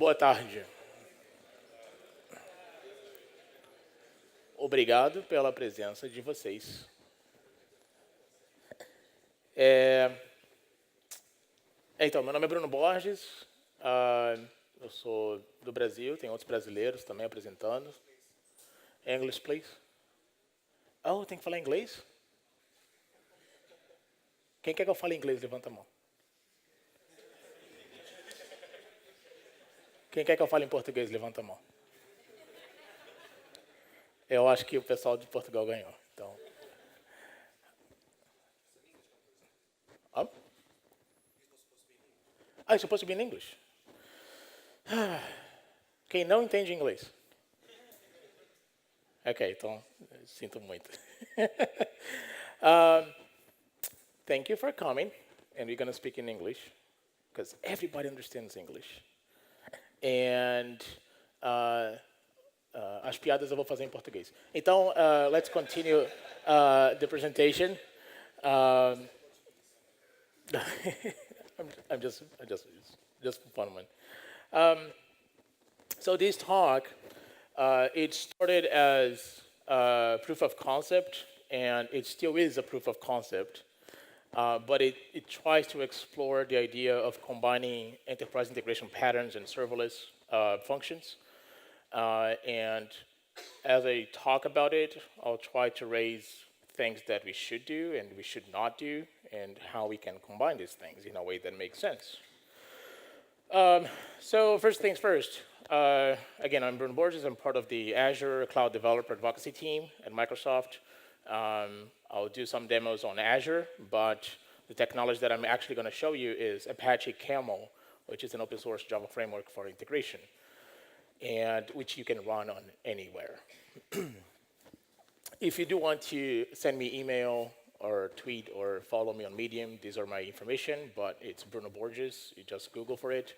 Boa tarde. Obrigado pela presença de vocês. Então, meu nome é Bruno Borges. Eu sou do Brasil, tem outros brasileiros também apresentando. English, please. Oh, tem que falar inglês? Quem quer que eu fale inglês, levanta a mão. Quem quer que eu fale em português, levanta a mão. Eu acho que o pessoal de Portugal ganhou. Então. Oh? It's supposed to be in English. Quem não entende inglês? Ok, então, sinto muito. Thank you for coming, and we're going to speak in English, because everybody understands English. And as piadas eu vou fazer em português. Então, let's continue the presentation. I'm just fun one. So this talk, it started as proof of concept, and it still is a proof of concept. But it tries to explore the idea of combining enterprise integration patterns and serverless functions. And as I talk about it, I'll try to raise things that we should do and we should not do, and how we can combine these things in a way that makes sense. So first things first. Again, I'm Bruno Borges. I'm part of the Azure Cloud Developer Advocacy team at Microsoft. I'll do some demos on Azure, but the technology that I'm actually going to show you is Apache Camel, which is an open source Java framework for integration, and which you can run on anywhere. If you do want to send me email or tweet or follow me on Medium, these are my information, but it's Bruno Borges. You just Google for it.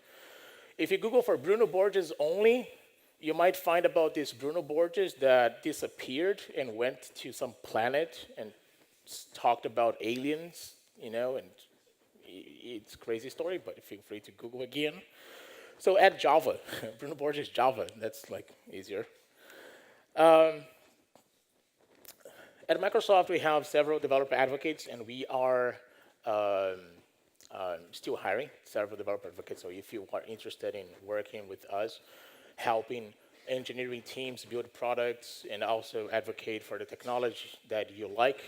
If you Google for Bruno Borges only, you might find about this Bruno Borges that disappeared and went to some planet and talked about aliens, and it's a crazy story, but feel free to Google again. So add Java, Bruno Borges Java, that's like easier. At Microsoft, we have several developer advocates, and we are still hiring several developer advocates. So if you are interested in working with us, helping engineering teams build products and also advocate for the technology that you like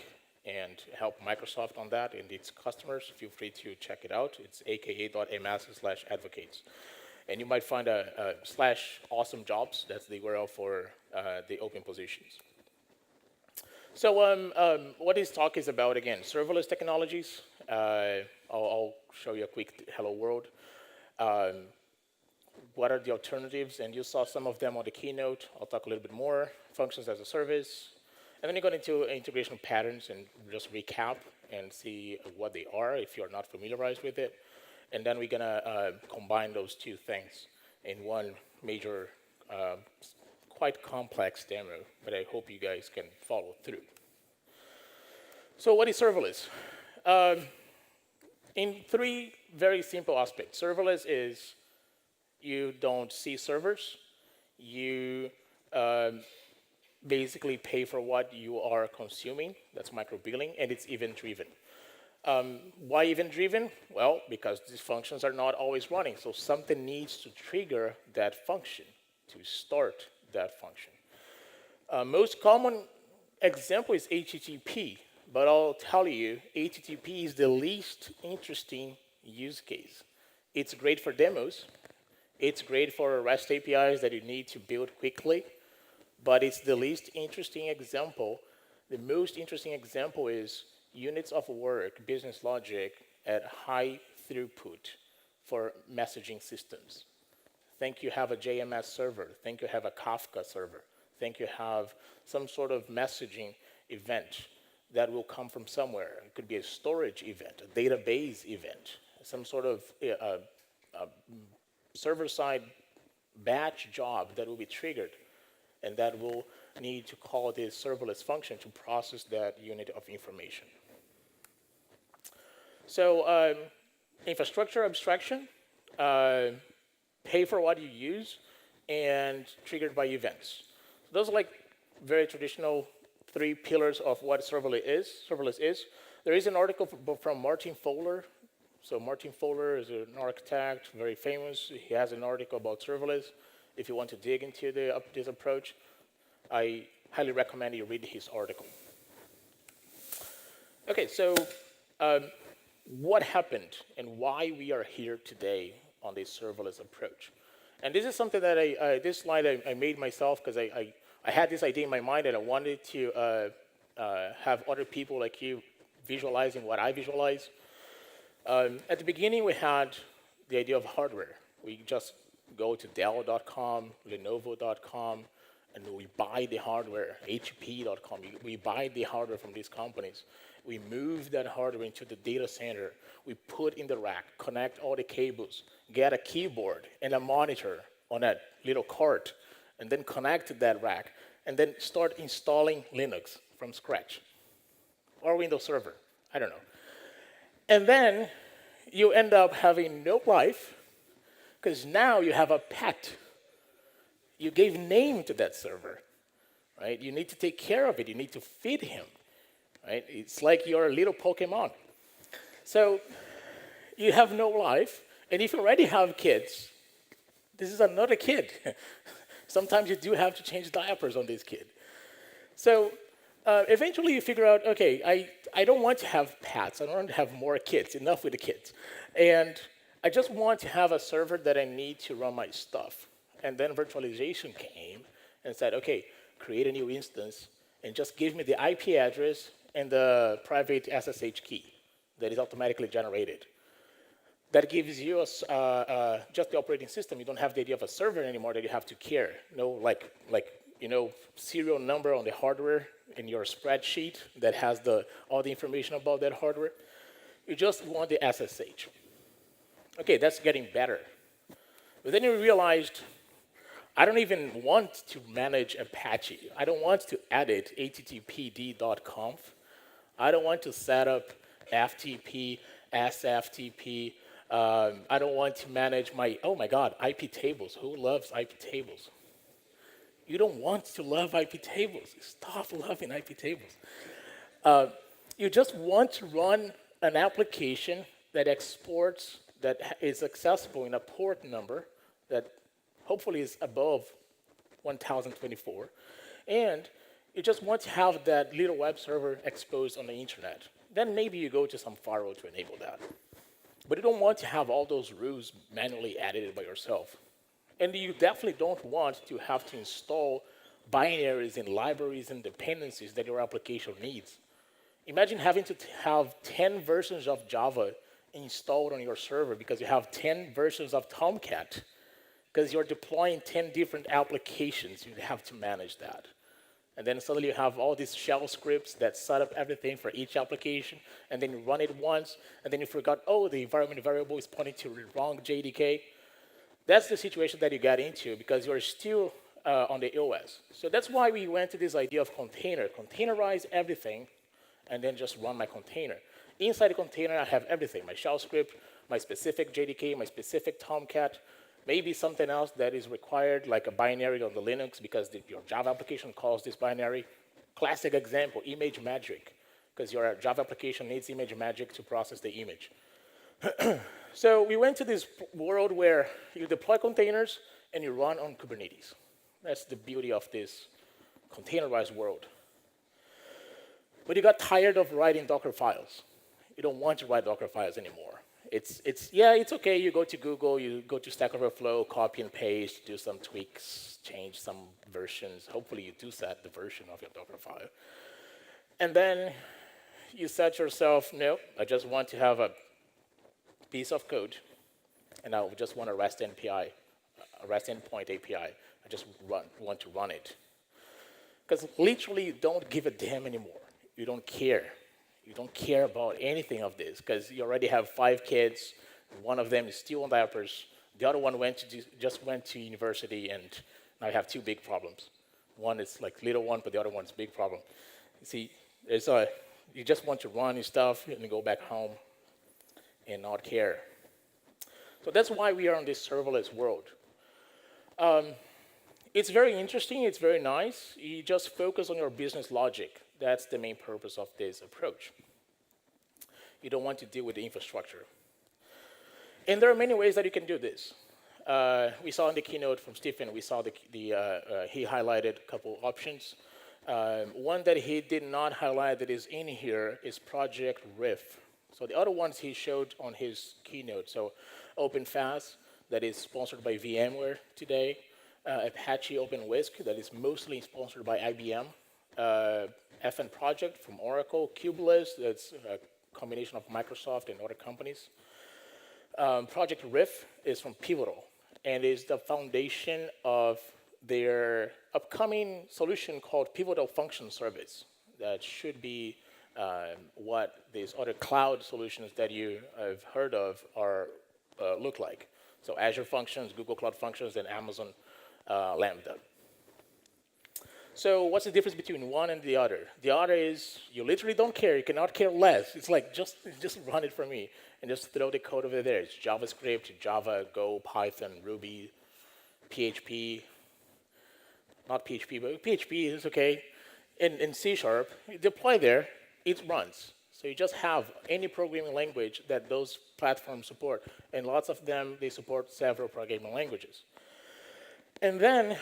and help Microsoft on that and its customers, feel free to check it out. It's aka.ms/advocates. And you might find a /awesomejobs. That's the URL for the open positions. So what this talk is about, again, serverless technologies. I'll show you a quick hello world. What are the alternatives? And you saw some of them on the keynote. I'll talk a little bit more. Functions as a service. And then you go into integration patterns and just recap and see what they are if you're not familiarized with it. And then we're going to combine those two things in one major, quite complex demo, but I hope you guys can follow through. So what is serverless? In three very simple aspects. Serverless is you don't see servers. You basically pay for what you are consuming. That's micro-billing, and it's event-driven. Why event-driven? Well, because these functions are not always running, so something needs to trigger that function to start that function. Most common example is HTTP, but I'll tell you, HTTP is the least interesting use case. It's great for demos. It's great for REST APIs that you need to build quickly, but it's the least interesting example. The most interesting example is units of work, business logic at high throughput for messaging systems. Think you have a JMS server. Think you have a Kafka server. Think you have some sort of messaging event that will come from somewhere. It could be a storage event, a database event, some sort of server-side batch job that will be triggered, and that will need to call this serverless function to process that unit of information. So infrastructure abstraction, pay for what you use, and triggered by events. Those are like very traditional three pillars of what serverless is. There is an article from Martin Fowler. So Martin Fowler is an architect, very famous. He has an article about serverless. If you want to dig into this approach, I highly recommend you read his article. Okay, so what happened and why we are here today on this serverless approach? And this is something that this slide I made myself because I had this idea in my mind and I wanted to have other people like you visualizing what I visualize. At the beginning, we had the idea of hardware. We just go to Dell.com, Lenovo.com, and we buy the hardware, HP.com. We buy the hardware from these companies. We move that hardware into the data center. We put in the rack, connect all the cables, get a keyboard and a monitor on that little cart, and then connect to that rack, and then start installing Linux from scratch. Or Windows Server, I don't know. And then you end up having no life, because now you have a pet. You gave name to that server, right? You need to take care of it. You need to feed him, right? It's like your little Pokemon. So you have no life, and if you already have kids, this is another kid. Sometimes you do have to change diapers on this kid. So eventually you figure out, okay, I don't want to have pets. I don't want to have more kids, enough with the kids. And I just want to have a server that I need to run my stuff. And then virtualization came and said, okay, create a new instance and just give me the IP address and the private SSH key that is automatically generated. That gives you just the operating system. You don't have the idea of a server anymore that you have to care. No, like serial number on the hardware in your spreadsheet that has all the information about that hardware. You just want the SSH. Okay, that's getting better. But then you realized, I don't even want to manage Apache. I don't want to edit httpd.conf. I don't want to set up FTP, SFTP. I don't want to manage oh my God, IP tables. Who loves IP tables? You don't want to love IP tables. Stop loving IP tables. You just want to run an application that exports, that is accessible in a port number that hopefully is above 1024. And you just want to have that little web server exposed on the internet. Then maybe you go to some firewall to enable that. But you don't want to have all those rules manually edited by yourself. And you definitely don't want to have to install binaries and libraries and dependencies that your application needs. Imagine having to have 10 versions of Java installed on your server because you have 10 versions of Tomcat. Because you're deploying 10 different applications, you have to manage that. And then suddenly you have all these shell scripts that set up everything for each application, and then you run it once, and then you forgot, oh, the environment variable is pointing to the wrong JDK. That's the situation that you get into because you're still on the OS. So that's why we went to this idea of container. Containerize everything, and then just run my container. Inside the container, I have everything, my shell script, my specific JDK, my specific Tomcat, maybe something else that is required, like a binary on the Linux, because your Java application calls this binary. Classic example, image magic, because your Java application needs image magic to process the image. So we went to this world where you deploy containers and you run on Kubernetes. That's the beauty of this containerized world. But you got tired of writing Docker files. You don't want to write Docker files anymore. It's okay, you go to Google, you go to Stack Overflow, copy and paste, do some tweaks, change some versions. Hopefully you do set the version of your Docker file. And then you set yourself, no, I just want to have a piece of code, and I just want a REST API, a REST endpoint API. I just want to run it. Because literally you don't give a damn anymore. You don't care. You don't care about anything of this because you already have 5 kids. One of them is still on diapers. The other one just went to university, and now you have 2 big problems. One is like little one, but the other one's big problem. You see, you just want to run your stuff and go back home and not care. So that's why we are in this serverless world. It's very interesting, it's very nice. You just focus on your business logic. That's the main purpose of this approach. You don't want to deal with the infrastructure. And there are many ways that you can do this. We saw in the keynote from Stephen, we saw he highlighted a couple options. One that he did not highlight that is in here is Project Riff. So the other ones he showed on his keynote. So OpenFast, that is sponsored by VMware today. Apache OpenWhisk, that is mostly sponsored by IBM. FN Project from Oracle. Kubeless, that's a combination of Microsoft and other companies. Project Riff is from Pivotal and is the foundation of their upcoming solution called Pivotal Function Service. That should be what these other cloud solutions that you have heard of are look like. So Azure Functions, Google Cloud Functions, and Amazon Lambda. So what's the difference between one and the other? The other is you literally don't care. You cannot care less. It's like just run it for me and just throw the code over there. It's JavaScript, Java, Go, Python, Ruby, PHP. Not PHP, but PHP is okay. In C#, you deploy there, it runs. So you just have any programming language that those platforms support. And lots of them, they support several programming languages. And then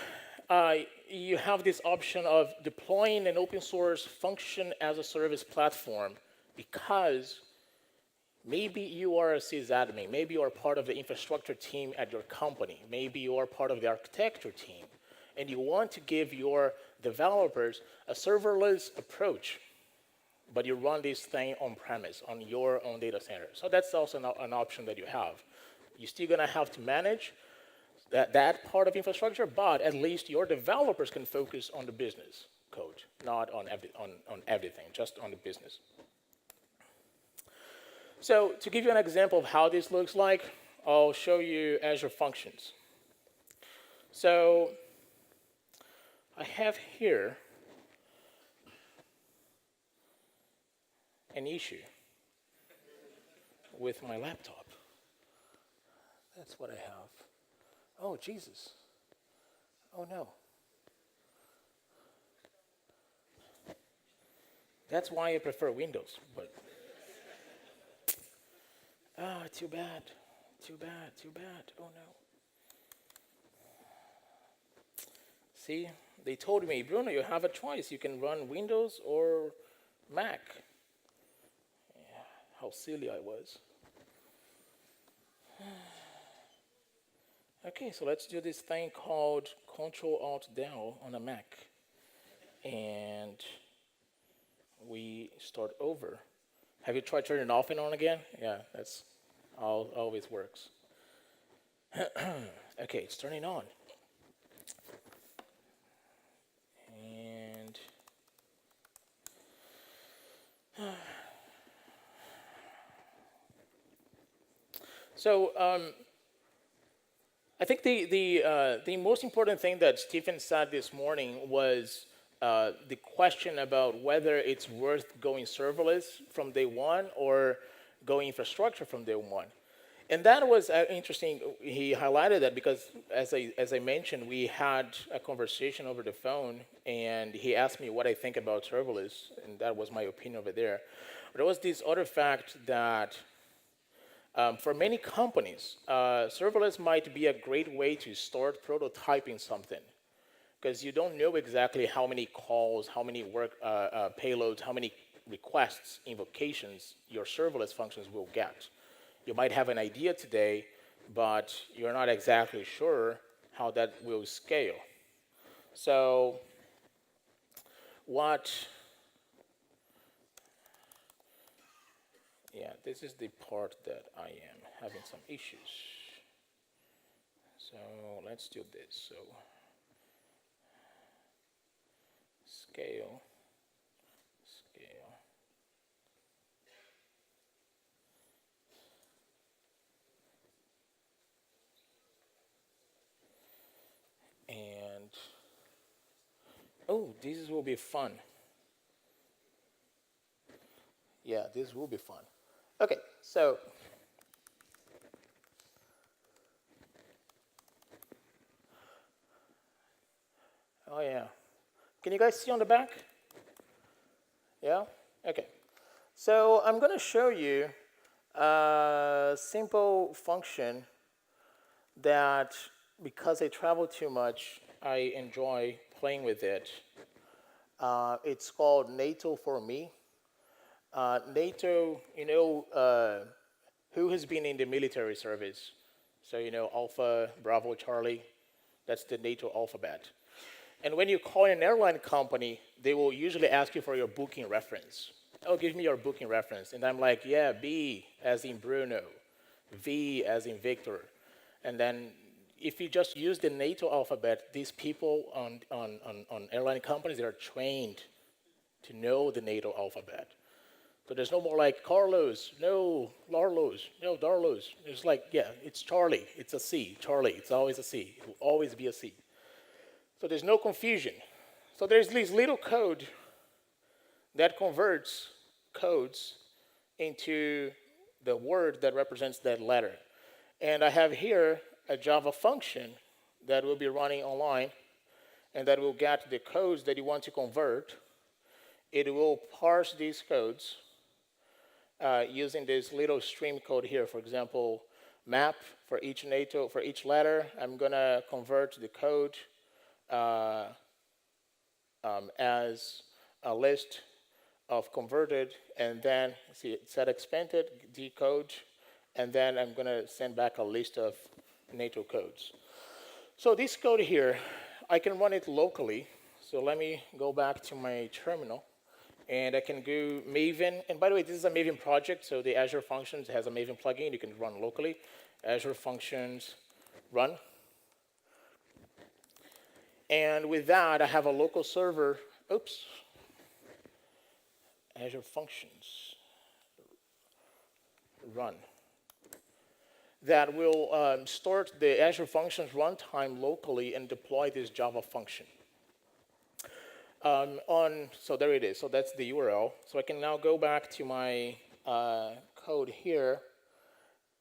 you have this option of deploying an open source function as a service platform because maybe you are a sysadmin, maybe you are part of the infrastructure team at your company, maybe you are part of the architecture team, and you want to give your developers a serverless approach, but you run this thing on-premise, on your own data center. So that's also an option that you have. You're still going to have to manage that part of infrastructure, but at least your developers can focus on the business code, not on everything, just on the business. So to give you an example of how this looks like, I'll show you Azure Functions. So I have here an issue with my laptop. That's what I have. Oh, Jesus. Oh, no. That's why I prefer Windows, but too bad. Too bad, too bad. Oh, no. See, they told me, Bruno, you have a choice. You can run Windows or Mac. Yeah, how silly I was. Okay, so let's do this thing called Control-Alt-Del on a Mac. And we start over. Have you tried turning it off and on again? Yeah, that's always works. Okay, it's turning on. And so I think the most important thing that Stephen said this morning was the question about whether it's worth going serverless from day one or going infrastructure from day one. And that was interesting. He highlighted that because, as I mentioned, we had a conversation over the phone, and he asked me what I think about serverless, and that was my opinion over there. But there was this other fact that for many companies, serverless might be a great way to start prototyping something, because you don't know exactly how many calls, how many payloads, how many requests, invocations your serverless functions will get. You might have an idea today, but you're not exactly sure how that will scale. So this is the part that I am having some issues. So let's do this. So scale. And, oh, this will be fun. Yeah, this will be fun. Okay, so Oh, yeah. Can you guys see on the back? Yeah? Okay. So I'm going to show you a simple function that, because I travel too much, I enjoy playing with it. It's called NATO for me. NATO, who has been in the military service? So, Alpha, Bravo, Charlie, that's the NATO alphabet. And when you call an airline company, they will usually ask you for your booking reference. Oh, give me your booking reference. And I'm like, yeah, B as in Bruno, V as in Victor. And then if you just use the NATO alphabet, these people on airline companies, they're trained to know the NATO alphabet. So there's no more like Carlos, no, Larlos, no, Darlos. It's like, yeah, it's Charlie, it's a C. Charlie, it's always a C. It will always be a C. So there's no confusion. So there's this little code that converts codes into the word that represents that letter. And I have here a Java function that will be running online and that will get the codes that you want to convert. It will parse these codes using this little stream code here. For example, map for each NATO, for each letter, I'm going to convert the code as a list of converted, and then see set expanded, decode, and then I'm going to send back a list of NATO codes. So this code here, I can run it locally. So let me go back to my terminal. And I can go Maven. And by the way, this is a Maven project, so the Azure Functions has a Maven plugin you can run locally. Azure Functions run. And with that, I have a local server. Oops. Azure Functions run. That will start the Azure Functions runtime locally and deploy this Java function. So there it is. So that's the URL. So I can now go back to my code here,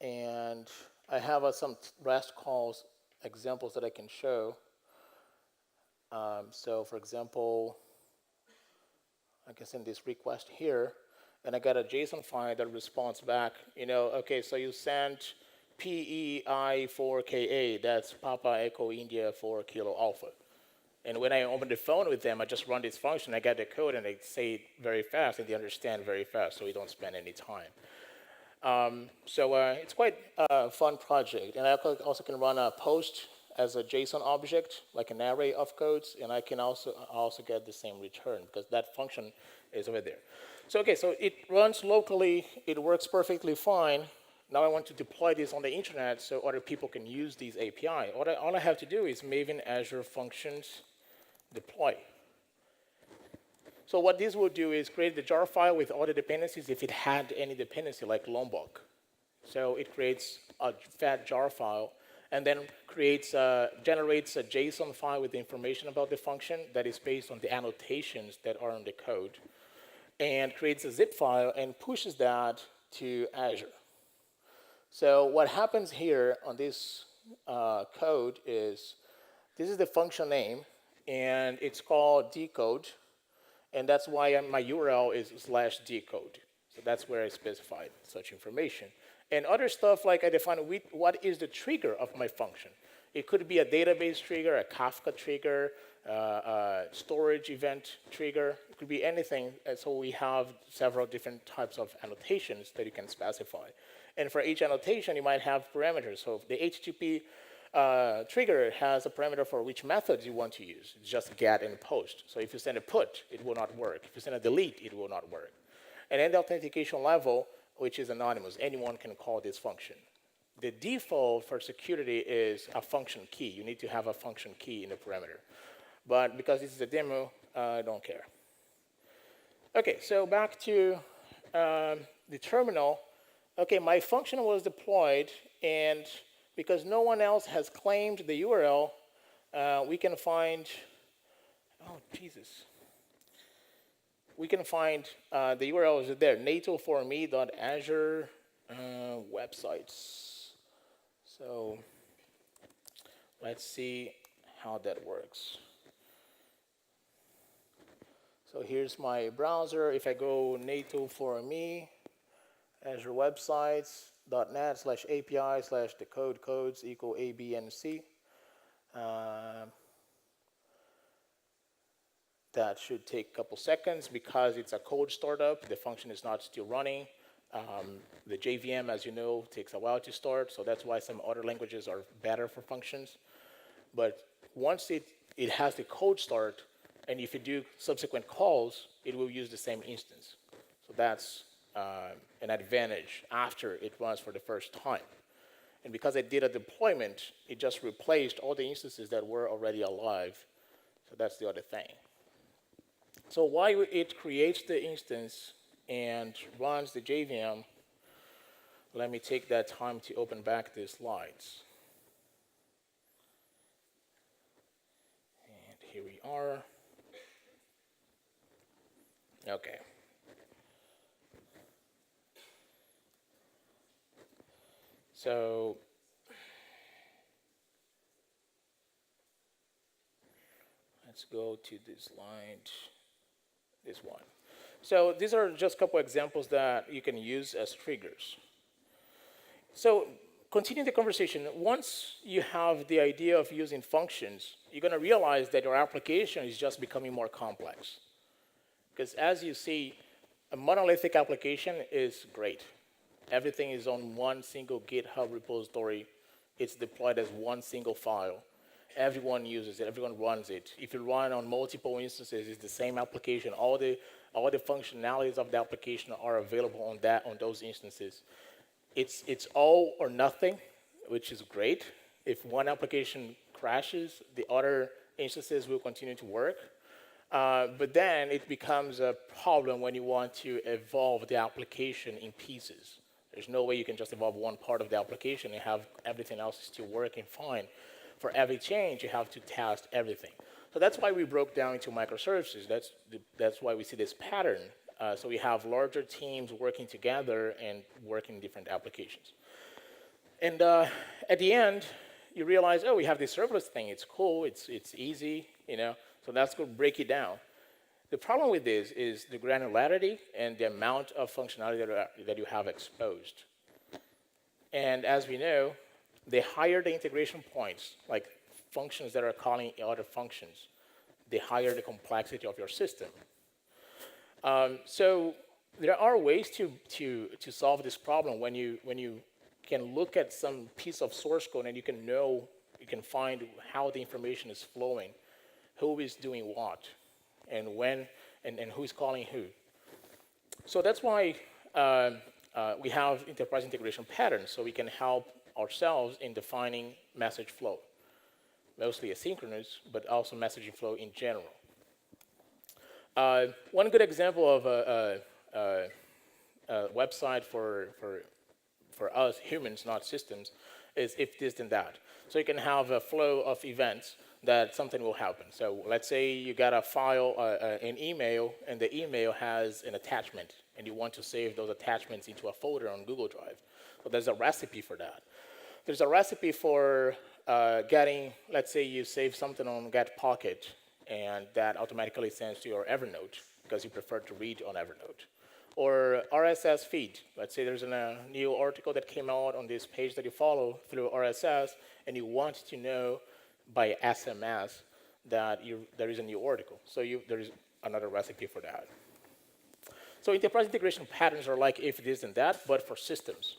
and I have some REST calls examples that I can show. So for example, I can send this request here, and I got a JSON file that responds back. Okay, so you sent PEI4KA. That's Papa Echo India 4 Kilo Alpha. And when I open the phone with them, I just run this function, I get the code, and they say it very fast, and they understand very fast, so we don't spend any time. It's quite a fun project. And I also can run a post as a JSON object, like an array of codes, and I can also get the same return, because that function is over there. So it runs locally, it works perfectly fine. Now I want to deploy this on the internet so other people can use these API. All I have to do is Maven Azure Functions deploy. So what this will do is create the jar file with all the dependencies if it had any dependency like Lombok. So it creates a fat jar file and then generates a JSON file with the information about the function that is based on the annotations that are in the code, and creates a zip file and pushes that to Azure. So what happens here on this code is, this is the function name, and it's called decode, and that's why my URL is /decode. So that's where I specified such information. And other stuff, like I define what is the trigger of my function. It could be a database trigger, a Kafka trigger, a storage event trigger. It could be anything. And so we have several different types of annotations that you can specify. And for each annotation, you might have parameters. So the HTTP trigger has a parameter for which methods you want to use. It's just get and post. So if you send a put, it will not work. If you send a delete, it will not work. And then the authentication level, which is anonymous. Anyone can call this function. The default for security is a function key. You need to have a function key in the parameter. But because this is a demo, I don't care. Okay, so back to the terminal. Okay, my function was deployed, and because no one else has claimed the URL, we can find, oh, Jesus. We can find the URL is there, nato4me.azure websites. So let's see how that works. So here's my browser. If I go native for me, Azure Websites, .NET/API/decode codes equal A, B, and C. That should take a couple seconds because it's a cold startup. The function is not still running. The JVM, as you know, takes a while to start, so that's why some other languages are better for functions. But once it has the cold start, and if you do subsequent calls, it will use the same instance. So that's an advantage after it runs for the first time. And because I did a deployment, it just replaced all the instances that were already alive. So that's the other thing. So while it creates the instance and runs the JVM, let me take that time to open back the slides. And here we are. Okay. So let's go to this slide, this one. So these are just a couple examples that you can use as triggers. So continuing the conversation, once you have the idea of using functions, you're going to realize that your application is just becoming more complex. Because as you see, a monolithic application is great. Everything is on one single GitHub repository. It's deployed as one single file. Everyone uses it, everyone runs it. If you run on multiple instances, it's the same application. All the functionalities of the application are available on those instances. It's all or nothing, which is great. If one application crashes, the other instances will continue to work. But then it becomes a problem when you want to evolve the application in pieces. There's no way you can just evolve one part of the application and have everything else still working fine. For every change, you have to test everything. So that's why we broke down into microservices. That's why we see this pattern. So we have larger teams working together and working in different applications. And at the end, you realize, oh, we have this serverless thing. It's cool. It's easy. So let's go break it down. The problem with this is the granularity and the amount of functionality that you have exposed. And as we know, the higher the integration points, like functions that are calling other functions, the higher the complexity of your system. So there are ways to solve this problem when you can look at some piece of source code and you can find how the information is flowing, who is doing what, and when, and who's calling who. So that's why we have enterprise integration patterns, so we can help ourselves in defining message flow, mostly asynchronous, but also messaging flow in general. One good example of a website for us humans, not systems, is if this then that. So you can have a flow of events that something will happen. So let's say you got a file, an email, and the email has an attachment, and you want to save those attachments into a folder on Google Drive. So there's a recipe for that. There's a recipe for getting, let's say you save something on Getpocket, and that automatically sends to your Evernote, because you prefer to read on Evernote. Or RSS feed. Let's say there's a new article that came out on this page that you follow through RSS, and you want to know by SMS that there is a new article. So there is another recipe for that. So enterprise integration patterns are like if this and that, but for systems.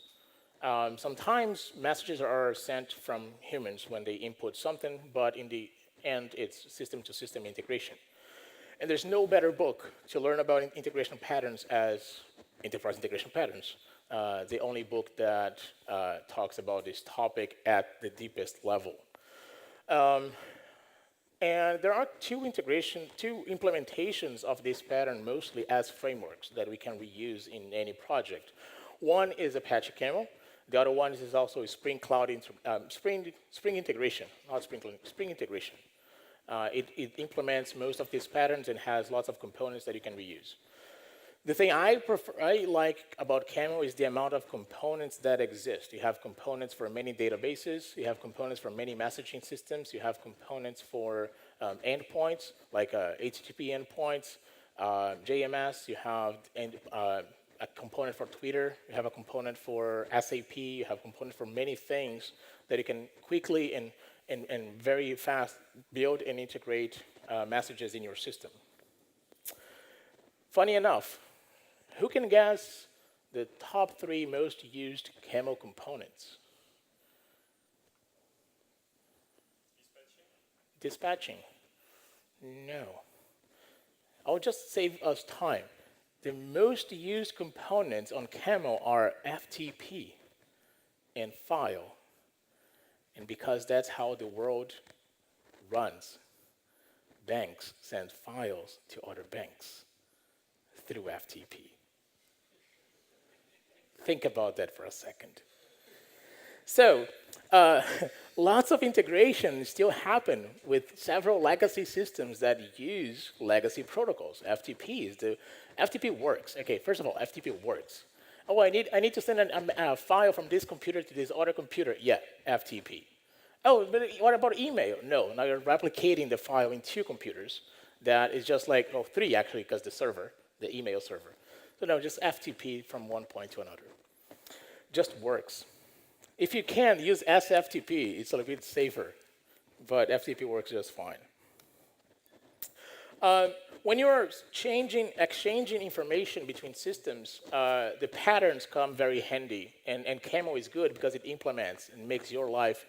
Sometimes messages are sent from humans when they input something, but in the end, it's system-to-system integration. And there's no better book to learn about integration patterns as enterprise integration patterns. The only book that talks about this topic at the deepest level. And there are two implementations of this pattern mostly as frameworks that we can reuse in any project. One is Apache Camel. The other one is also Spring Cloud Spring integration, not Spring integration. It implements most of these patterns and has lots of components that you can reuse. The thing I like about Camel is the amount of components that exist. You have components for many databases. You have components for many messaging systems. You have components for endpoints, like HTTP endpoints, JMS, you have a component for Twitter, you have a component for SAP, you have a component for many things that you can quickly and very fast build and integrate messages in your system. Funny enough, who can guess the top 3 most used Camel components? Dispatching. No. I'll just save us time. The most used components on Camel are FTP and file. And because that's how the world runs, banks send files to other banks through FTP. Think about that for a second. So, lots of integration still happen with several legacy systems that use legacy protocols. FTP works. Okay, first of all, FTP works. Oh, I need to send a file from this computer to this other computer. Yeah, FTP. Oh, but what about email? No, now you're replicating the file in 2 computers. That is just like, 3 actually, because the email server. So no, just FTP from one point to another. Just works. If you can, use SFTP. It's a little bit safer, but FTP works just fine. When you're exchanging information between systems, the patterns come very handy, and Camel is good because it implements and makes your life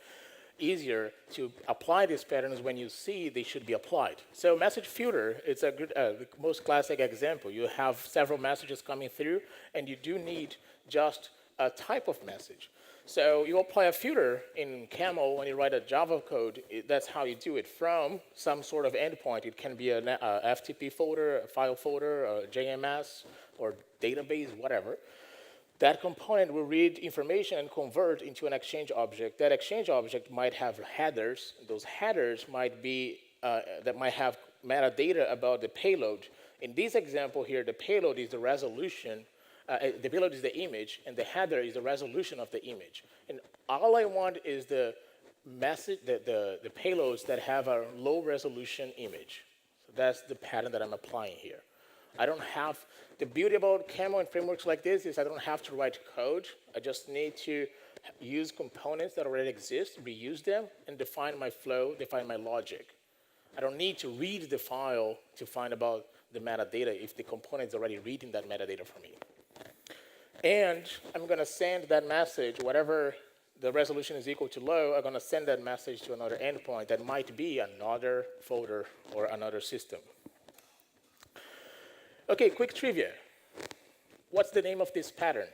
easier to apply these patterns when you see they should be applied. So message filter, it's a good, the most classic example. You have several messages coming through, and you do need just a type of message. So you apply a filter in Camel when you write a Java code. That's how you do it from some sort of endpoint. It can be a FTP folder, a file folder, a JMS, or database, whatever. That component will read information and convert into an exchange object. That exchange object might have headers. Those headers might be that might have metadata about the payload. In this example here, the payload is the resolution. The payload is the image, and the header is the resolution of the image. And all I want is the message, the payloads that have a low resolution image. So that's the pattern that I'm applying here. I don't have, the beauty about Camel and frameworks like this is I don't have to write code. I just need to use components that already exist, reuse them, and define my flow, define my logic. I don't need to read the file to find about the metadata if the component is already reading that metadata for me. And I'm going to send that message, whatever the resolution is equal to low, I'm going to send that message to another endpoint that might be another folder or another system. Okay, quick trivia. What's the name of this pattern?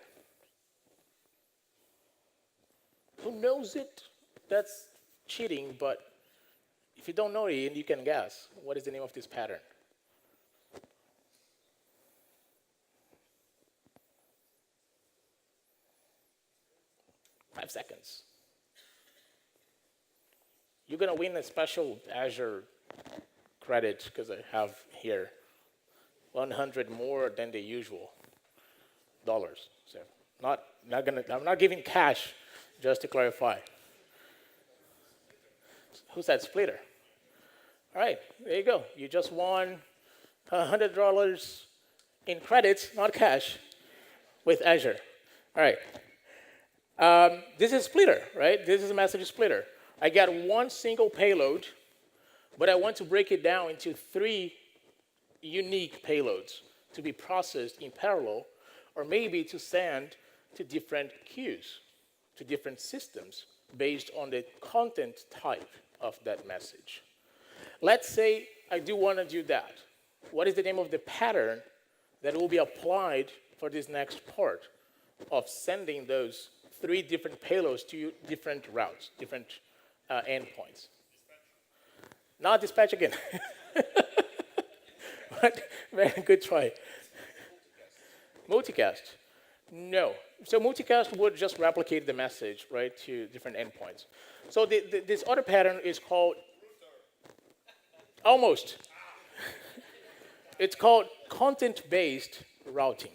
Who knows it? That's cheating, but if you don't know it, you can guess. What is the name of this pattern? Five seconds. You're going to win a special Azure credit because I have here 100 more than the usual dollars. So I'm not giving cash, just to clarify. Who said splitter? All right, there you go. You just won $100 in credits, not cash, with Azure. All right. This is splitter, right? This is a message splitter. I got one single payload, but I want to break it down into 3 unique payloads to be processed in parallel, or maybe to send to different queues, to different systems, based on the content type of that message. Let's say I do want to do that. What is the name of the pattern that will be applied for this next part of sending those 3 different payloads to different routes, different endpoints? Not dispatch again. But very good try. Multicast. No. So multicast would just replicate the message, right, to different endpoints. So this other pattern is called, almost. It's called content-based routing.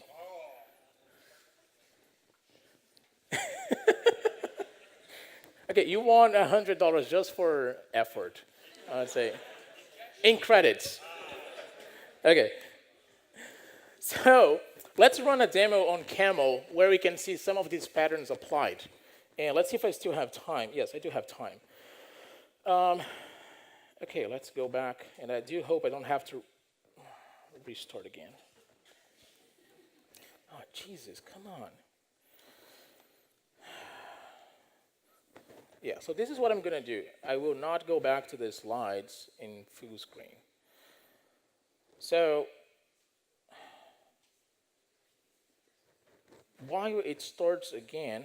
Okay, you won $100 just for effort, I would say, in credits. Okay, So let's run a demo on Camel where we can see some of these patterns applied. And let's see if I still have time. Yes, I do have time. Okay, let's go back. And I do hope I don't have to restart again. Oh, Jesus, come on. Yeah, so this is what I'm going to do. I will not go back to the slides in full screen. So while it starts again,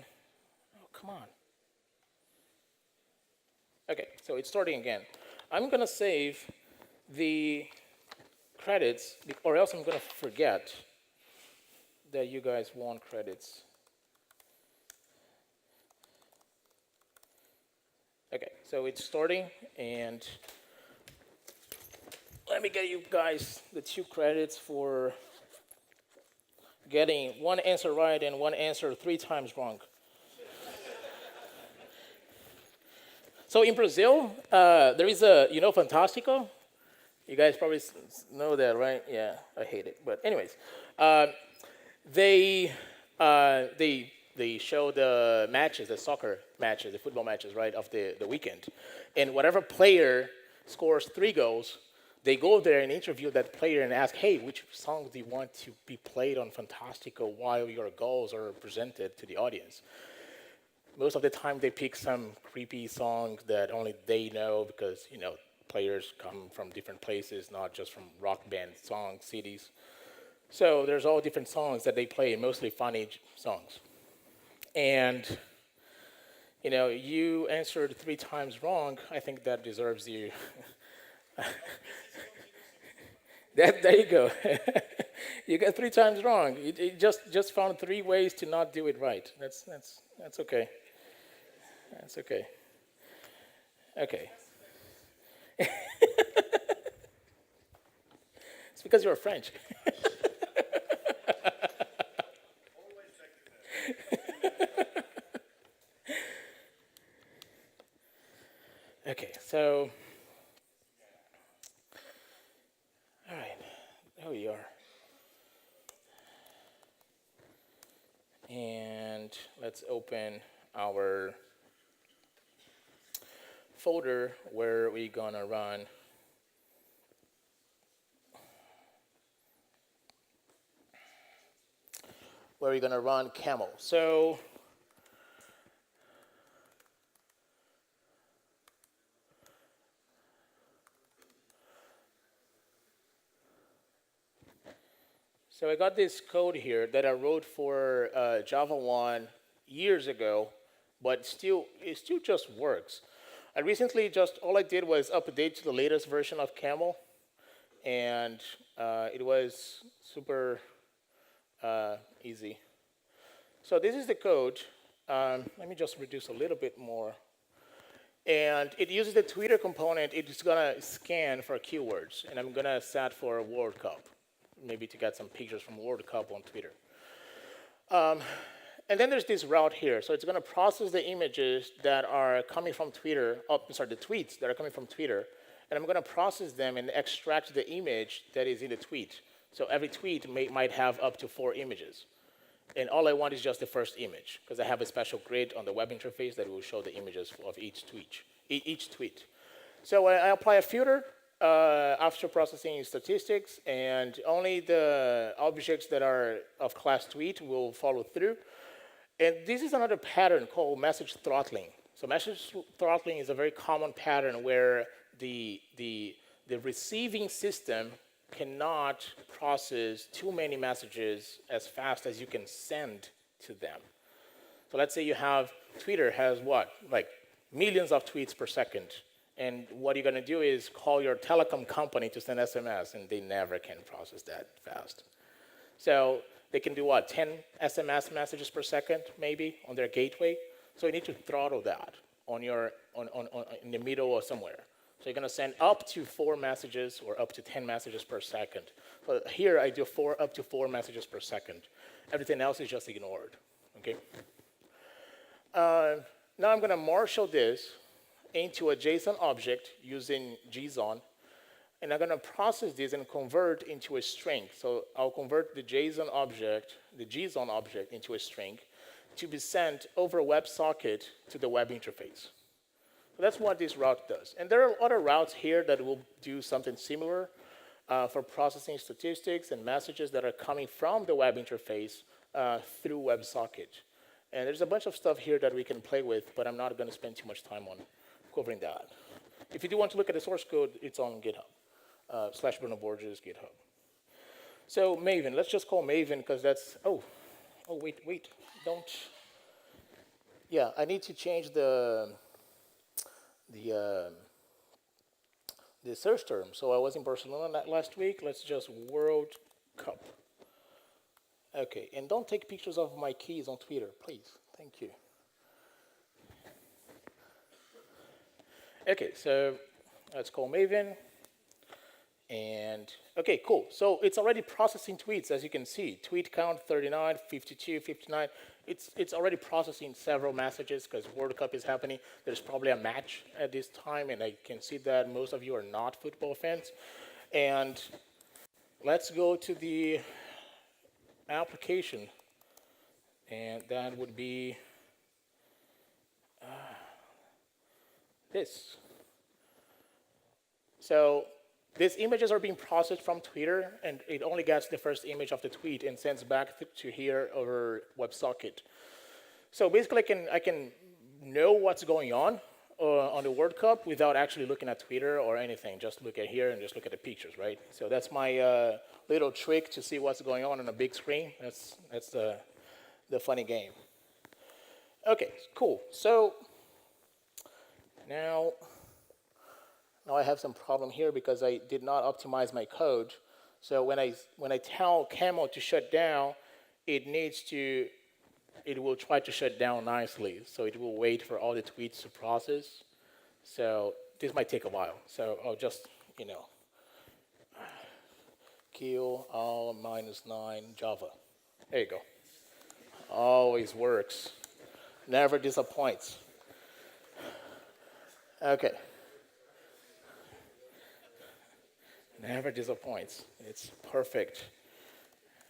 oh, come on. Okay, so it's starting again. I'm going to save the credits, or else I'm going to forget that you guys want credits. Okay, so it's starting, and let me get you guys the 2 credits for getting one answer right and one answer 3 times wrong. So in Brazil, there is a, Fantástico? You guys probably know that, right? Yeah, I hate it. But anyways, they show the matches, the soccer matches, the football matches, right, of the weekend. And whatever player scores 3 goals, they go there and interview that player and ask, hey, which songs do you want to be played on Fantástico while your goals are presented to the audience? Most of the time they pick some creepy songs that only they know because, players come from different places, not just from rock band songs, cities. So there's all different songs that they play, mostly funny songs. And, you answered 3 times wrong. I think that deserves you. There you go. You got 3 times wrong. You just found 3 ways to not do it right. That's okay. That's okay. Okay. It's because you're French. Okay, so, all right, there we are. And let's open our folder where we're gonna run Camel. So I got this code here that I wrote for Java 1 years ago, but it still just works. I recently all I did was update to the latest version of Camel, and it was super easy. So this is the code. Let me just reduce a little bit more. And it uses the Twitter component. It's gonna scan for keywords, and I'm gonna set for World Cup, maybe to get some pictures from World Cup on Twitter. And then there's this route here. So it's going to process the images that are coming from Twitter, the tweets that are coming from Twitter. And I'm going to process them and extract the image that is in the tweet. So every tweet might have up to 4 images. And all I want is just the first image, because I have a special grid on the web interface that will show the images of each tweet. So I apply a filter after processing statistics, and only the objects that are of class tweet will follow through. And this is another pattern called message throttling. So message throttling is a very common pattern where the receiving system cannot process too many messages as fast as you can send to them. So let's say Twitter has what? Like millions of tweets per second. And what you're going to do is call your telecom company to send SMS, and they never can process that fast. So they can do what, 10 SMS messages per second, maybe, on their gateway. So you need to throttle that in the middle or somewhere. So you're going to send up to 4 messages or up to 10 messages per second. So here I do up to 4 messages per second. Everything else is just ignored. Okay. Now I'm going to marshal this into a JSON object using JSON. and I'm going to process this and convert into a string. So I'll convert the JSON object, the JSON object, into a string to be sent over a WebSocket to the web interface. So that's what this route does. And there are other routes here that will do something similar for processing statistics and messages that are coming from the web interface through WebSocket. And there's a bunch of stuff here that we can play with, but I'm not going to spend too much time on covering that. If you do want to look at the source code, it's on GitHub, /Bruno Borges GitHub. So Maven, let's just call Maven because that's, wait, don't. Yeah, I need to change the search term. So I was in Barcelona last week. Let's just World Cup. Okay, and don't take pictures of my keys on Twitter, please. Thank you. Okay, so let's call Maven. And, okay, cool. So it's already processing tweets, as you can see. Tweet count 39, 52, 59. It's already processing several messages because World Cup is happening. There's probably a match at this time, and I can see that most of you are not football fans. And let's go to the application. And that would be this. So these images are being processed from Twitter, and it only gets the first image of the tweet and sends back to here over WebSocket. So basically, I can know what's going on the World Cup without actually looking at Twitter or anything. Just look at here and just look at the pictures, right? So that's my little trick to see what's going on a big screen. That's the funny game. Okay, cool. So now I have some problem here because I did not optimize my code. So when I tell Camel to shut down, it will try to shut down nicely. So it will wait for all the tweets to process. So this might take a while. So I'll just, kill all -9 Java. There you go. Always works. Never disappoints. Okay. Never disappoints. It's perfect.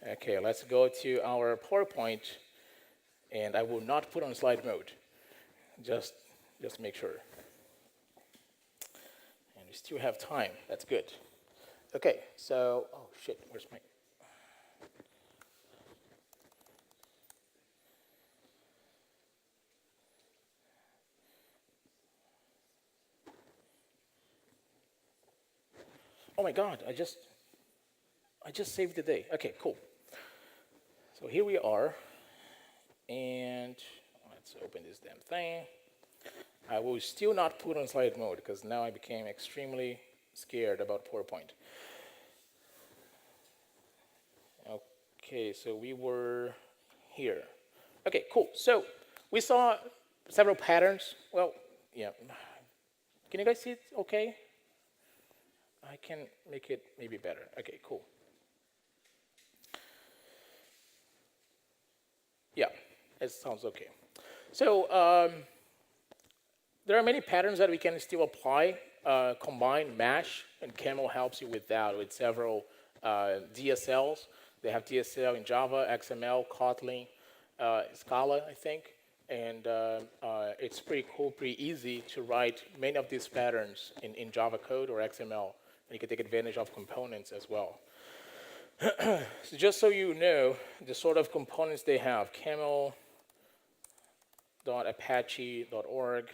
Okay, let's go to our PowerPoint, and I will not put on slide mode. Just make sure. And we still have time. That's good. Okay, so, oh shit, where's my... Oh my God, I just saved the day. Okay, cool. So here we are, and let's open this damn thing. I will still not put on slide mode because now I became extremely scared about PowerPoint. Okay, so we were here. Okay, cool. So we saw several patterns. Well, yeah. Can you guys see it okay? I can make it maybe better. Okay, cool. Yeah, it sounds okay. So there are many patterns that we can still apply. Combine, mash, and Camel helps you with that, with several DSLs. They have DSL in Java, XML, Kotlin, Scala, I think. And it's pretty cool, pretty easy to write many of these patterns in Java code or XML. And you can take advantage of components as well. So just so you know, the sort of components they have, camel.apache.org.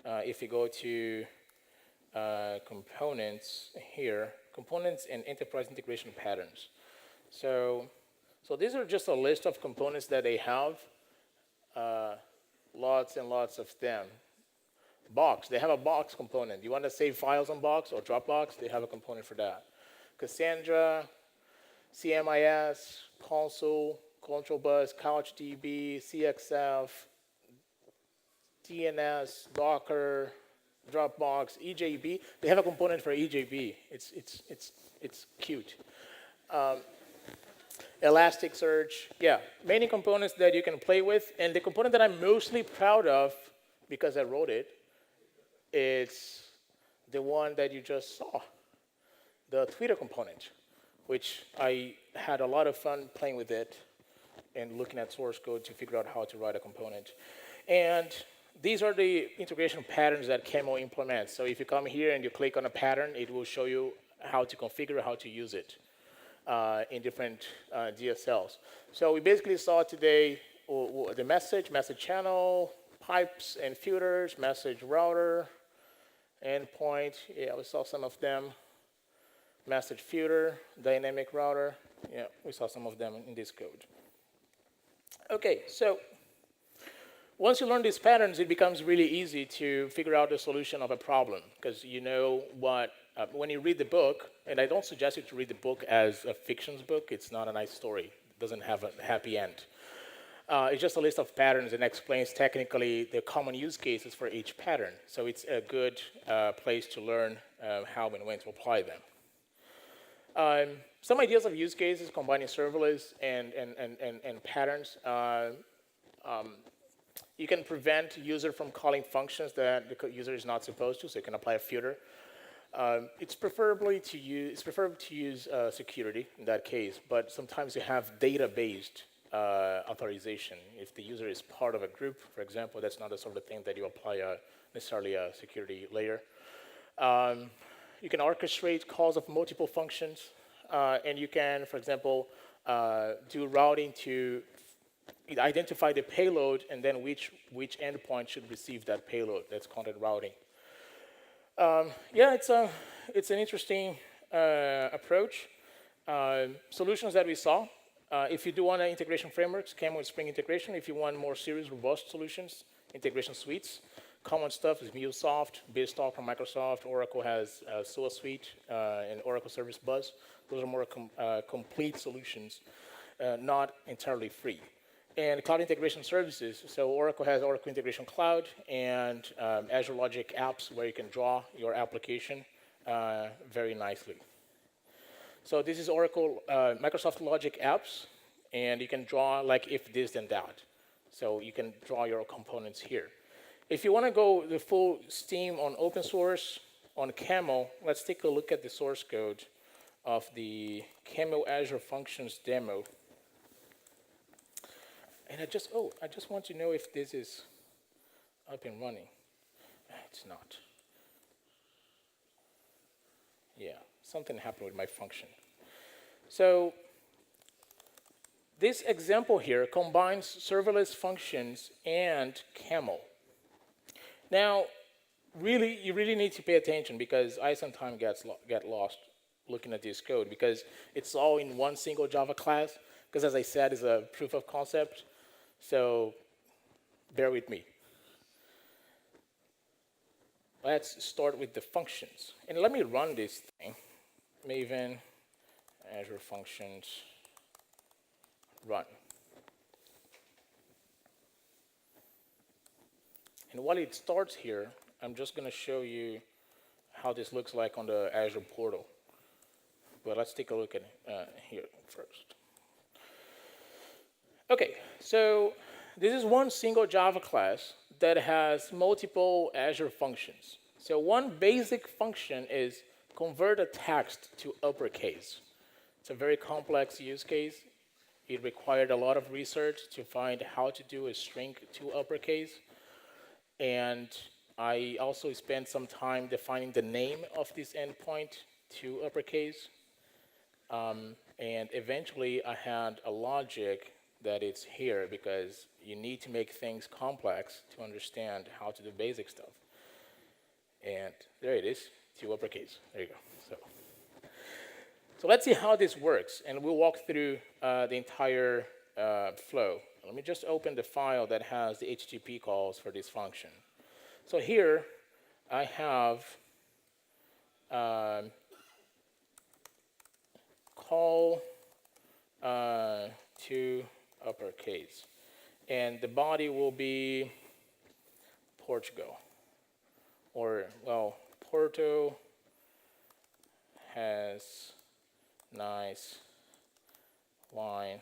If you go to components here, components and enterprise integration patterns. So these are just a list of components that they have, lots and lots of them. Box, they have a box component. You want to save files on Box or Dropbox, they have a component for that. Cassandra, CMIS, Console, Control Bus, CouchDB, CXF, DNS, Docker, Dropbox, EJB. They have a component for EJB. It's cute. Elasticsearch, yeah, many components that you can play with. And the component that I'm mostly proud of, because I wrote it, it's the one that you just saw. the Twitter component, which I had a lot of fun playing with it and looking at source code to figure out how to write a component. And these are the integration patterns that Camel implements. So if you come here and you click on a pattern, it will show you how to configure, how to use it in different DSLs. So we basically saw today the message channel, pipes and filters, message router, endpoint. Yeah, we saw some of them. Message filter, dynamic router. Yeah, we saw some of them in this code. Okay, so once you learn these patterns, it becomes really easy to figure out the solution of a problem, because you know what, when you read the book, and I don't suggest you to read the book as a fictions book. It's not a nice story. It doesn't have a happy end. It's just a list of patterns and explains technically the common use cases for each pattern. So it's a good place to learn how and when to apply them. Some ideas of use cases combining serverless and patterns. You can prevent user from calling functions that the user is not supposed to, so you can apply a filter. It's preferable to use security in that case, but sometimes you have data-based authorization. If the user is part of a group, for example, that's not the sort of thing that you apply necessarily a security layer. You can orchestrate calls of multiple functions, and you can, for example, do routing to identify the payload and then which endpoint should receive that payload. That's content routing. Yeah, it's an interesting approach. Solutions that we saw. If you do want integration frameworks, Camel with Spring integration. If you want more serious, robust solutions, integration suites. Common stuff is MuleSoft, BizTalk from Microsoft. Oracle has SOA Suite and Oracle Service Bus. Those are more complete solutions, not entirely free. And cloud integration services. So Oracle has Oracle Integration Cloud and Azure Logic Apps where you can draw your application very nicely. So this is Oracle Microsoft Logic Apps, and you can draw like if this then that. So you can draw your components here. If you want to go the full steam on open source, on Camel, let's take a look at the source code of the Camel Azure Functions demo. And I just want to know if this is up and running. It's not. Yeah, something happened with my function. So this example here combines serverless functions and Camel. Now, you really need to pay attention, because I sometimes get lost looking at this code, because it's all in one single Java class, because as I said, it's a proof of concept. So bear with me. Let's start with the functions. And let me run this thing. Maven, Azure Functions, run. And while it starts here, I'm just going to show you how this looks like on the Azure portal. But let's take a look at it here first. Okay, so this is one single Java class that has multiple Azure functions. So one basic function is convert a text to uppercase. It's a very complex use case. It required a lot of research to find how to do a string to uppercase. And I also spent some time defining the name of this endpoint to uppercase. And eventually, I had a logic that it's here, because you need to make things complex to understand how to do basic stuff. And there it is, to uppercase. There you go. So let's see how this works, and we'll walk through the entire flow. Let me just open the file that has the HTTP calls for this function. So here, I have call to uppercase. And the body will be Portugal. Or, well, Porto has nice wine,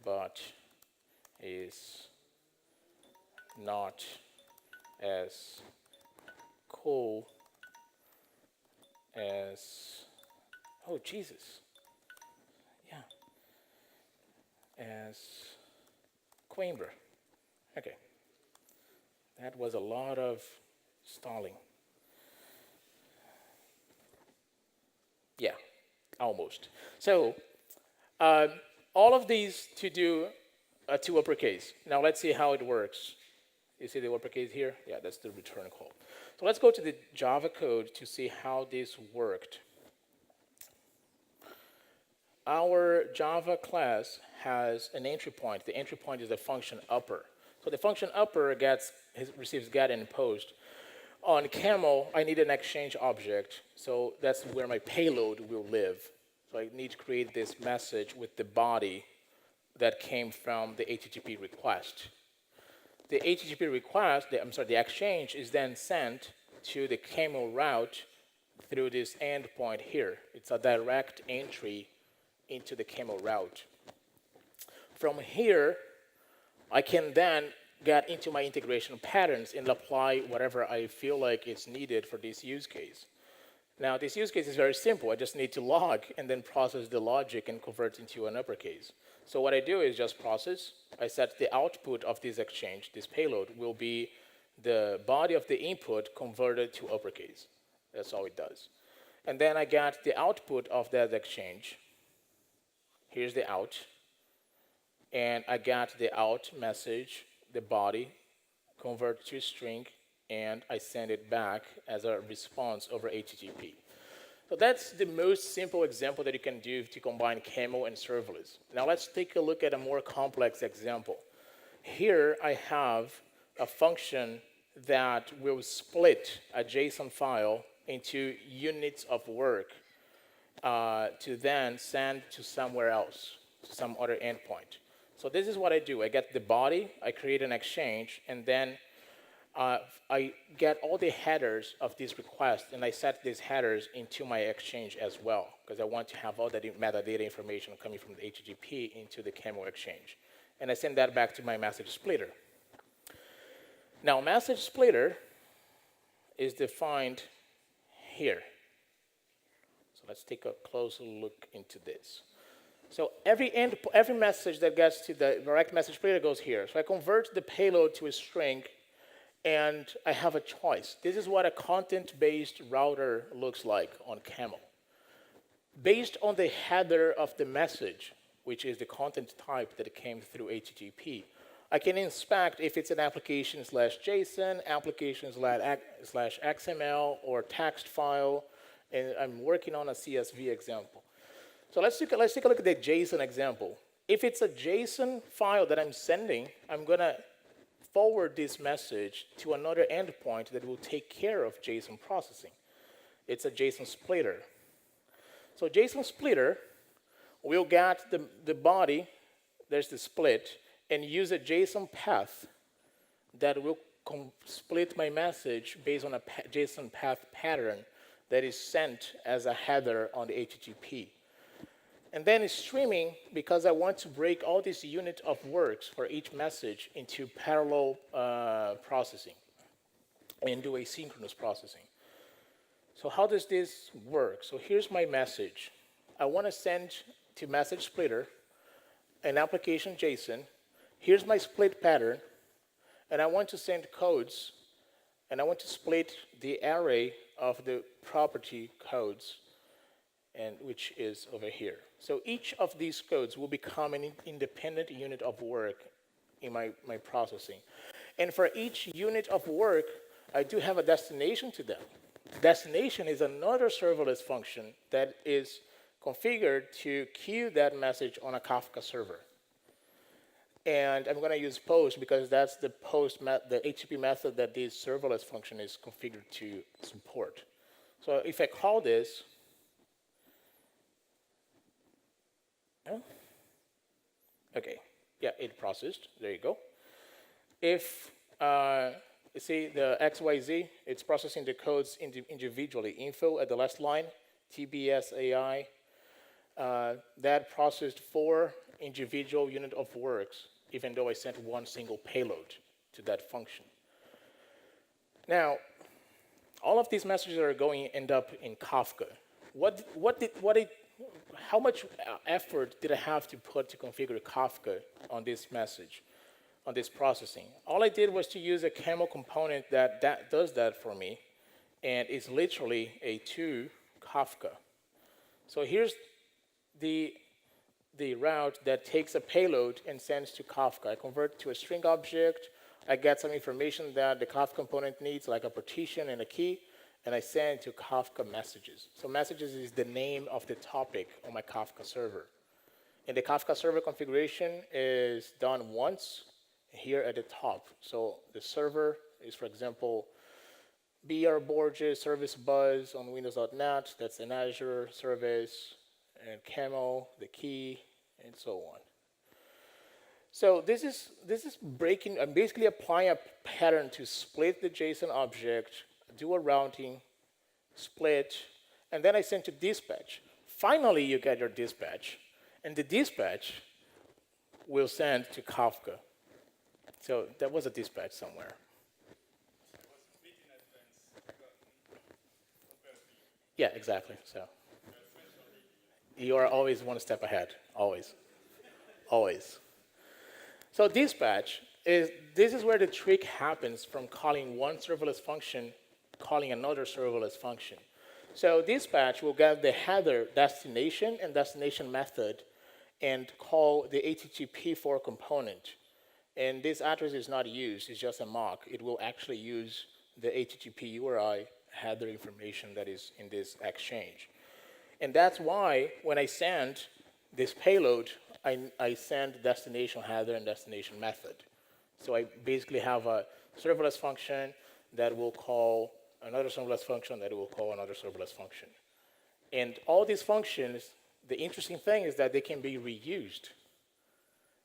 but is not as cool as Oh, Jesus. Yeah. As Coimbra. Okay. That was a lot of stalling. Yeah, almost. So all of these to do to uppercase. Now let's see how it works. You see the uppercase here? Yeah, that's the return call. So let's go to the Java code to see how this worked. Our Java class has an entry point. The entry point is the function upper. So the function upper receives get and post. On Camel, I need an exchange object, so that's where my payload will live. So I need to create this message with the body that came from the HTTP request. The HTTP request, the exchange is then sent to the Camel route through this endpoint here. It's a direct entry into the Camel route. From here, I can then get into my integration patterns and apply whatever I feel like is needed for this use case. Now, this use case is very simple. I just need to log and then process the logic and convert into an uppercase. So what I do is just process. I set the output of this exchange, this payload, will be the body of the input converted to uppercase. That's all it does. And then I got the output of that exchange. Here's the out. And I got the out message, the body, converted to string, and I send it back as a response over HTTP. So that's the most simple example that you can do to combine Camel and serverless. Now let's take a look at a more complex example. Here I have a function that will split a JSON file into units of work to then send to somewhere else, to some other endpoint. So this is what I do. I get the body, I create an exchange, and then I get all the headers of this request, and I set these headers into my exchange as well, because I want to have all that metadata information coming from the HTTP into the Camel exchange. And I send that back to my message splitter. Now, message splitter is defined here. So let's take a closer look into this. So every message that gets to the direct message splitter goes here. So I convert the payload to a string, and I have a choice. This is what a content-based router looks like on Camel. Based on the header of the message, which is the content type that came through HTTP, I can inspect if it's an application/JSON, application/XML, or text file, and I'm working on a CSV example. So let's take a look at the JSON example. If it's a JSON file that I'm sending, I'm going to forward this message to another endpoint that will take care of JSON processing. It's a JSON splitter. So JSON splitter will get the body, there's the split, and use a JSON path that will split my message based on a JSON path pattern that is sent as a header on the HTTP. And then it's streaming because I want to break all these unit of works for each message into parallel processing and do asynchronous processing. So how does this work? So here's my message. I want to send to message splitter an application JSON. Here's my split pattern. And I want to send codes. And I want to split the array of the property codes, and which is over here. So each of these codes will become an independent unit of work in my processing. And for each unit of work, I do have a destination to them. Destination is another serverless function that is configured to queue that message on a Kafka server. And I'm going to use post because that's the HTTP method that this serverless function is configured to support. So if I call this, okay, yeah, it processed. There you go. If you see the XYZ, it's processing the codes individually. Info at the last line, TBSAI, that processed 4 individual unit of works, even though I sent one single payload to that function. Now, all of these messages are going to end up in Kafka. how much effort did I have to put to configure Kafka on this message, on this processing? All I did was to use a Camel component that does that for me, and it's literally a to Kafka. So here's the route that takes a payload and sends to Kafka. I convert it to a string object. I get some information that the Kafka component needs, like a partition and a key, and I send to Kafka messages. So messages is the name of the topic on my Kafka server. And the Kafka server configuration is done once here at the top. So the server is, for example, Borges service bus on Windows.net. That's an Azure service, and Camel, the key, and so on. So this is breaking. I'm basically applying a pattern to split the JSON object, do a routing, split, and then I send to dispatch. Finally, you get your dispatch, and the dispatch will send to Kafka. So there was a dispatch somewhere. Yeah, exactly. So you are always one step ahead. Always. Always. So dispatch this is where the trick happens from calling one serverless function, calling another serverless function. So dispatch will get the header destination and destination method and call the HTTP4 component. And this address is not used, it's just a mock. It will actually use the HTTP URI header information that is in this exchange. And that's why when I send this payload, I send destination header and destination method. So I basically have a serverless function that will call another serverless function that will call another serverless function. And all these functions, the interesting thing is that they can be reused.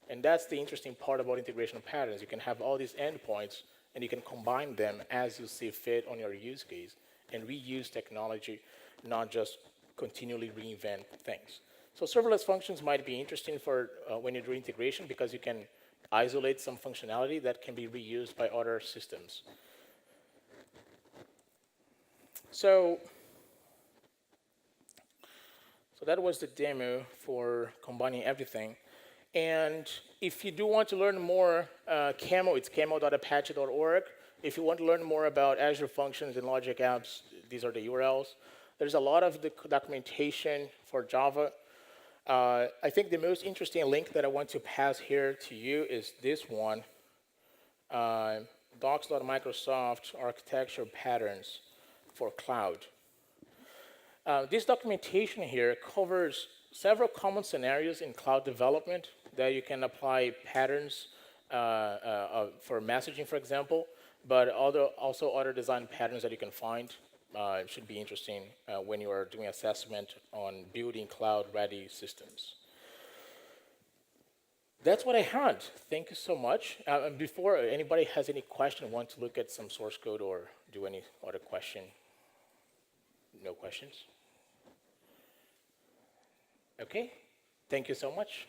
And that's the interesting part about integration patterns. You can have all these endpoints, and you can combine them as you see fit on your use case and reuse technology, not just continually reinvent things. So serverless functions might be interesting for when you do integration because you can isolate some functionality that can be reused by other systems. So that was the demo for combining everything. And if you do want to learn more, Camel, it's camel.apache.org. If you want to learn more about Azure Functions and Logic Apps, these are the URLs. There's a lot of the documentation for Java. I think the most interesting link that I want to pass here to you is this one, docs.microsoft architecture patterns for cloud. This documentation here covers several common scenarios in cloud development that you can apply patterns for messaging, for example, but also other design patterns that you can find. It should be interesting when you are doing assessment on building cloud-ready systems. That's what I had. Thank you so much. And before anybody has any question, want to look at some source code or do any other question? No questions? Okay. Thank you so much.